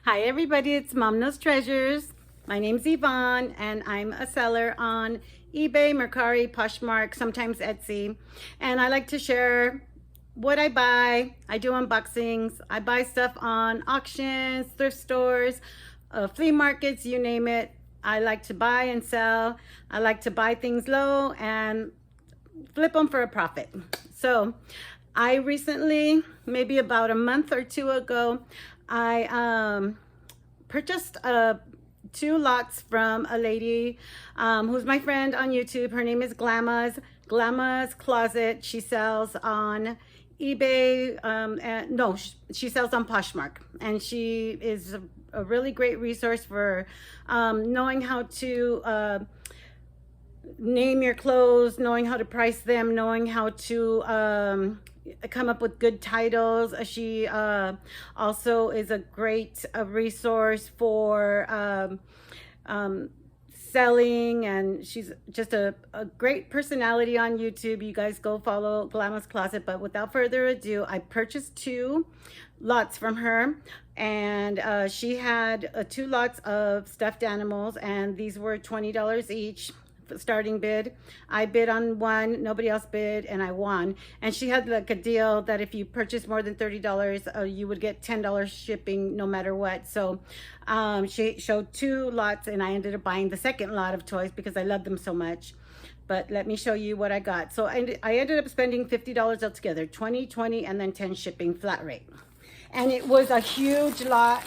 Hi everybody, it's Mom Knows Treasures. My name's Yvonne and I'm a seller on eBay, Mercari, Poshmark, sometimes Etsy. And I like to share what I buy. I do unboxings. I buy stuff on auctions, thrift stores, flea markets, you name it. I like to buy and sell. I like to buy things low and flip them for a profit. So I recently, maybe about a month or two ago, I purchased two lots from a lady who's my friend on YouTube. Her name is Glammaz Closet. She sells on eBay, and no, she sells on Poshmark, and she is a really great resource for knowing how to name your clothes, knowing how to price them, knowing how to come up with good titles. She also is a great resource for selling, and she's just a great personality on YouTube. You guys go follow Glammaz Closet. But without further ado, I purchased two lots from her, and she had two lots of stuffed animals, and these were $20 each. Starting bid. I bid on one, nobody else bid, and I won. And she had like a deal that if you purchase more than $30, you would get $10 shipping no matter what. So she showed two lots, and I ended up buying the second lot of toys because I love them so much. But let me show you what I got. So I ended up spending $50 altogether, 20, and then 10 shipping flat rate. And it was a huge lot.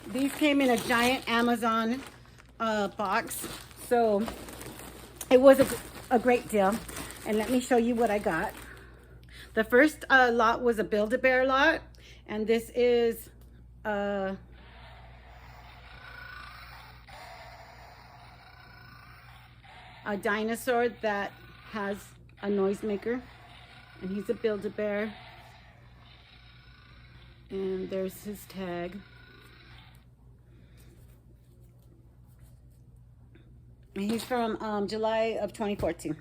These came in a giant Amazon box. So it was a great deal. And let me show you what I got. The first lot was a Build-A-Bear lot. And this is a dinosaur that has a noisemaker. And he's a Build-A-Bear. And there's his tag. He's from July of 2014.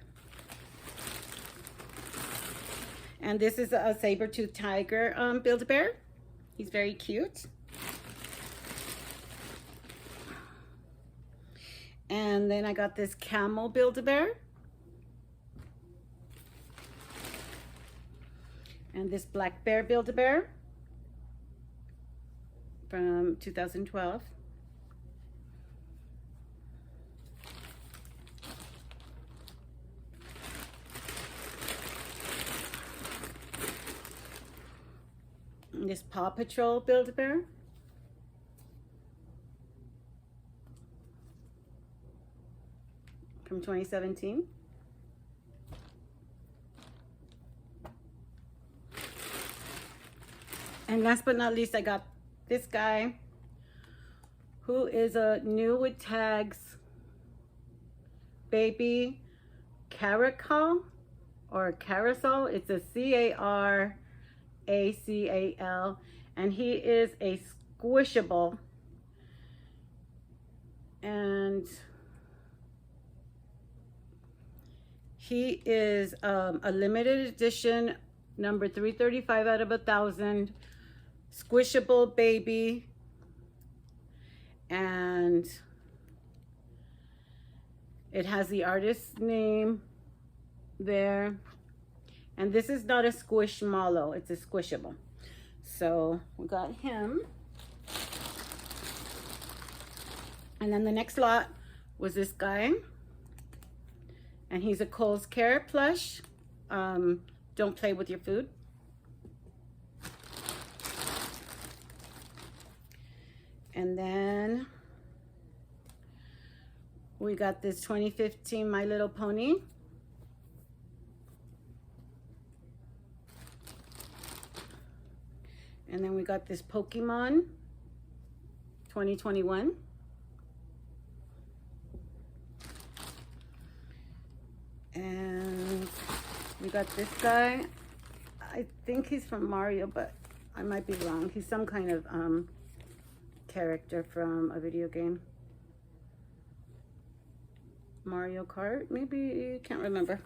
And this is a saber-toothed tiger Build-A-Bear. He's very cute. And then I got this camel Build-A-Bear. And this black bear Build-A-Bear from 2012. This Paw Patrol Build-A-Bear. From 2017. And last but not least, I got this guy who is a new with tags baby caracal or carousel. It's a CARACAL, and he is a squishable, and he is a limited edition number 335 out of 1,000 squishable baby. And it has the artist's name there. And this is not a squishmallow, it's a squishable. So we got him. And then the next lot was this guy. And he's a Kohl's Care plush. Don't play with your food. And then we got this 2015 My Little Pony. And then we got this Pokemon 2021. And we got this guy. I think he's from Mario, but I might be wrong. He's some kind of character from a video game. Mario Kart, maybe? Can't remember.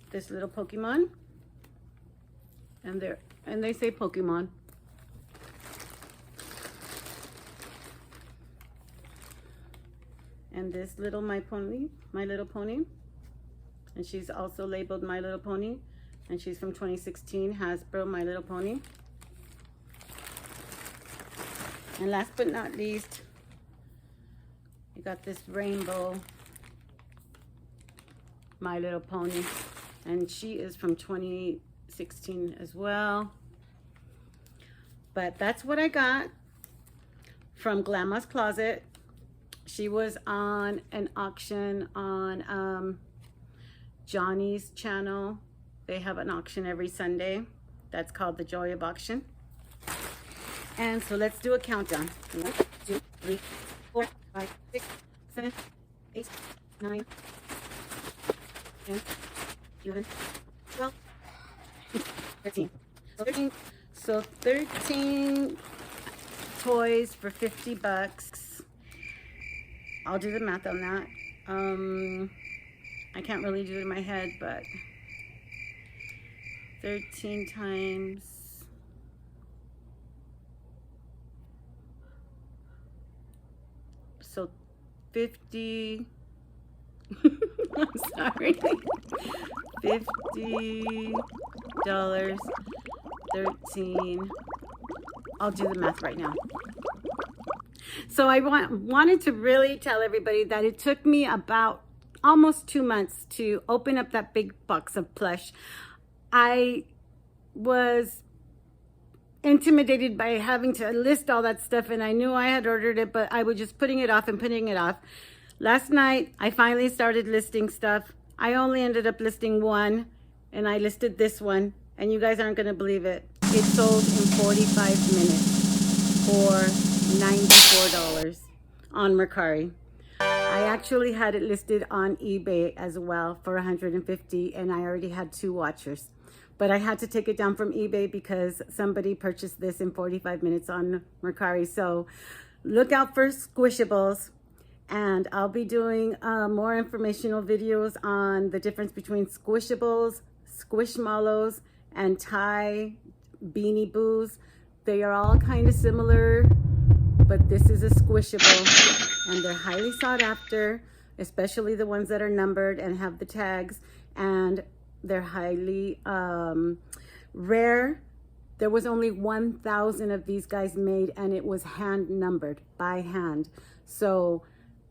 This little Pokemon. and they say Pokemon. And this little My Little Pony, and she's also labeled My Little Pony, and she's from 2016, Hasbro My Little Pony. And last but not least, you got this rainbow My Little Pony, and she is from 2016 as well. But that's what I got from Glammaz Closet. She was on an auction on Johnny's channel. They have an auction every Sunday. That's called the Joy of Auction. And so let's do a countdown. 1, 2, 3, 4, 5, 6, 7, 8, 9, 10, 11, 12, 13. 13. So 13 toys for 50 bucks. I'll do the math on that. I can't really do it in my head, but 13 times so 50 I'm sorry, $50, 13. I'll do the math right now. So I wanted to really tell everybody that it took me about almost 2 months to open up that big box of plush. I was intimidated by having to list all that stuff, and I knew I had ordered it, but I was just putting it off and putting it off. Last night, I finally started listing stuff. I only ended up listing one, and I listed this one, and you guys aren't going to believe it. It sold in 45 minutes for $94 on Mercari. I actually had it listed on eBay as well for $150, and I already had 2 watchers. But I had to take it down from eBay because somebody purchased this in 45 minutes on Mercari. So look out for Squishables. And I'll be doing more informational videos on the difference between Squishables, Squishmallows, and Thai Beanie Boos. They are all kind of similar, but this is a Squishable, and they're highly sought after, especially the ones that are numbered and have the tags, and they're highly rare. There was only 1,000 of these guys made, and it was hand numbered by hand. So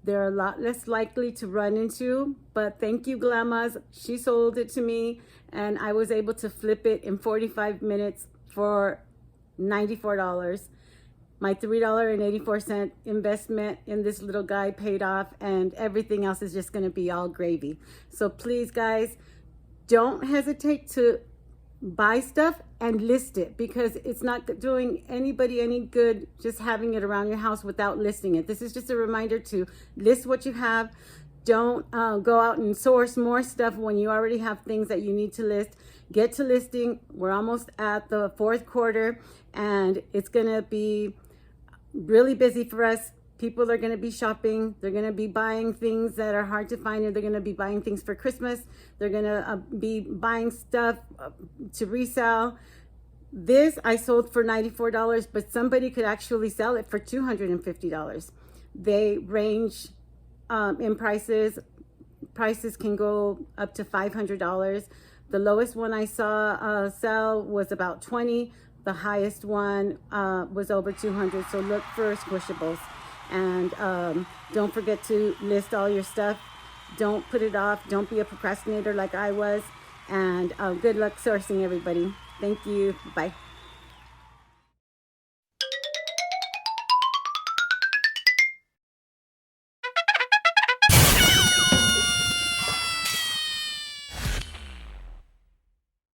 they're a lot less likely to run into, but thank you, Glammaz. She sold it to me, and I was able to flip it in 45 minutes for $94. My $3.84 investment in this little guy paid off, and everything else is just gonna be all gravy. So please, guys, don't hesitate to buy stuff and list it, because it's not doing anybody any good just having it around your house without listing it. This is just a reminder to list what you have. Don't go out and source more stuff when you already have things that you need to list. Get to listing. We're almost at the 4th quarter, and it's gonna be really busy for us. People are going to be shopping. They're going to be buying things that are hard to find, and they're going to be buying things for Christmas. They're going to be buying stuff to resell. This I sold for $94, but somebody could actually sell it for $250. They range in prices. Prices can go up to $500. The lowest one I saw sell was about $20. The highest one was over $200. So look for Squishables. And don't forget to list all your stuff. Don't put it off. Don't be a procrastinator like I was. And good luck sourcing, everybody. Thank you. Bye.